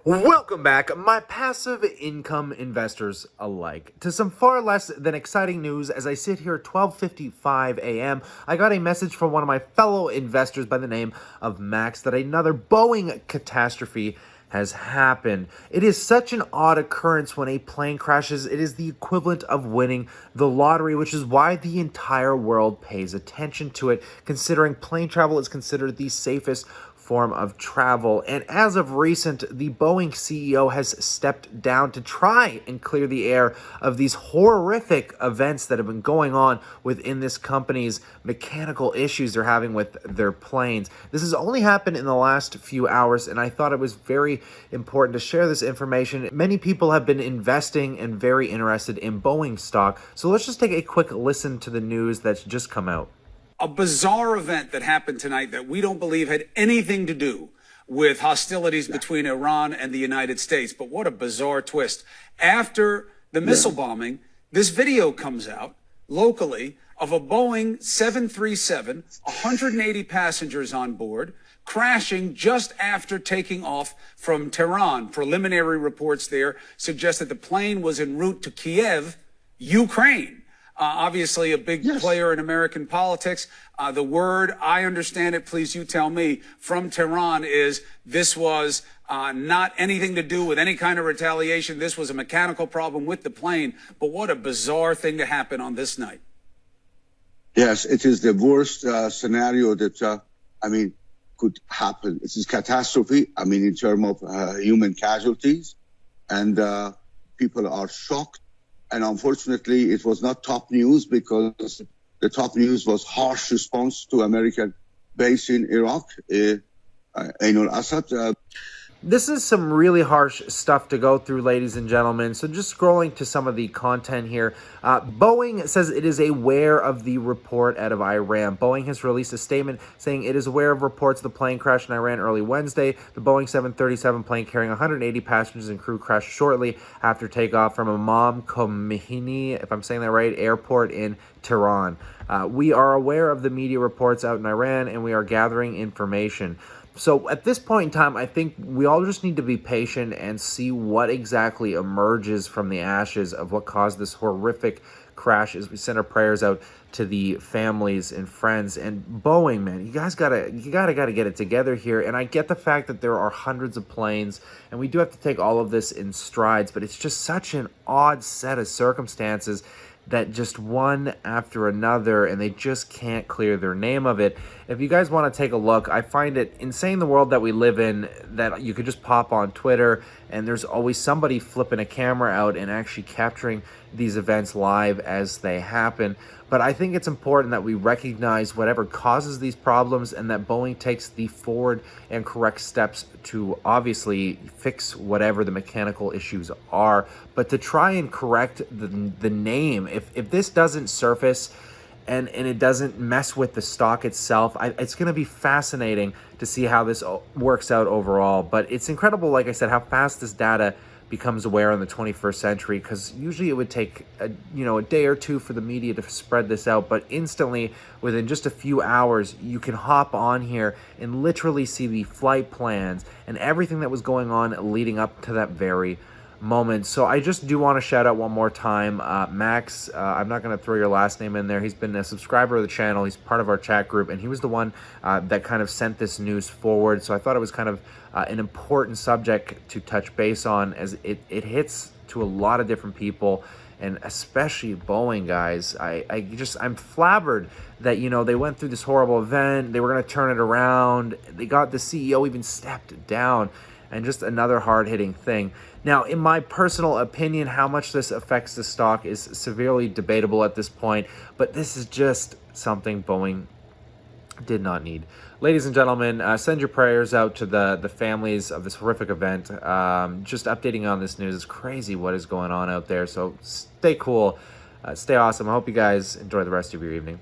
Welcome back, my passive income investors alike, to some far less than exciting news. As I sit here at 12:55 a.m., I got a message from one of my fellow investors by the name of Max that another Boeing catastrophe has happened. It is such an odd occurrence when a plane crashes. It is the equivalent of winning the lottery, which is why the entire world pays attention to it, considering plane travel is considered the safest form of travel. And as of recent, the Boeing CEO has stepped down to try and clear the air of these horrific events that have been going on within this company's mechanical issues they're having with their planes. This has only happened in the last few hours, and I thought it was very important to share this information. Many people have been investing and very interested in Boeing stock, so let's just take a quick listen to the news that's just come out. A bizarre event that happened tonight that we don't believe had anything to do with hostilities between Iran and the United States. But what a bizarre twist. After the missile bombing, this video comes out locally of a Boeing 737, 180 passengers on board, crashing just after taking off from Tehran. Preliminary reports there suggest that the plane was en route to Kiev, Ukraine. Obviously a big player in American politics. The word, I understand it, please you tell me, from Tehran is this was not anything to do with any kind of retaliation. This was a mechanical problem with the plane. But what a bizarre thing to happen on this night. Yes, it is the worst scenario that, could happen. It is catastrophe, in terms of human casualties. And people are shocked. And unfortunately, it was not top news because the top news was harsh response to American base in Iraq, Ain al-Assad. This is some really harsh stuff to go through, ladies and gentlemen. So just scrolling to some of the content here. Boeing says it is aware of the report out of Iran. Boeing has released a statement saying it is aware of reports of the plane crash in Iran early Wednesday. The Boeing 737 plane carrying 180 passengers and crew crashed shortly after takeoff from Imam Khomeini, if I'm saying that right, airport in Tehran. We are aware of the media reports out in Iran, and we are gathering information. So at this point in time, I think we all just need to be patient and see what exactly emerges from the ashes of what caused this horrific crash as we send our prayers out to the families and friends. And Boeing, man, you guys gotta get it together here. And I get the fact that there are hundreds of planes, and we do have to take all of this in strides, but it's just such an odd set of circumstances that just one after another, and they just can't clear their name of it. If you guys want to take a look, I find it insane, the world that we live in, that you could just pop on Twitter and there's always somebody flipping a camera out and actually capturing these events live as they happen. But I think it's important that we recognize whatever causes these problems and that Boeing takes the forward and correct steps to obviously fix whatever the mechanical issues are. But to try and correct the name, if this doesn't surface and it doesn't mess with the stock itself, it's going to be fascinating to see how this works out overall. But it's incredible, like I said, how fast this data becomes aware in the 21st century, because usually it would take a day or two for the media to spread this out, but instantly within just a few hours you can hop on here and literally see the flight plans and everything that was going on leading up to that very moment. So I just do want to shout out one more time, Max. I'm not going to throw your last name in there. He's been a subscriber of the channel. He's part of our chat group, and he was the one that kind of sent this news forward. So I thought it was kind of an important subject to touch base on, as it hits to a lot of different people, and especially Boeing, guys. I'm flabbered that, they went through this horrible event. They were going to turn it around. They got the CEO even stepped down, and just another hard-hitting thing. Now, in my personal opinion, how much this affects the stock is severely debatable at this point, but this is just something Boeing did not need. Ladies and gentlemen, send your prayers out to the families of this horrific event. Just updating on this news. It's crazy what is going on out there, so stay cool, stay awesome. I hope you guys enjoy the rest of your evening.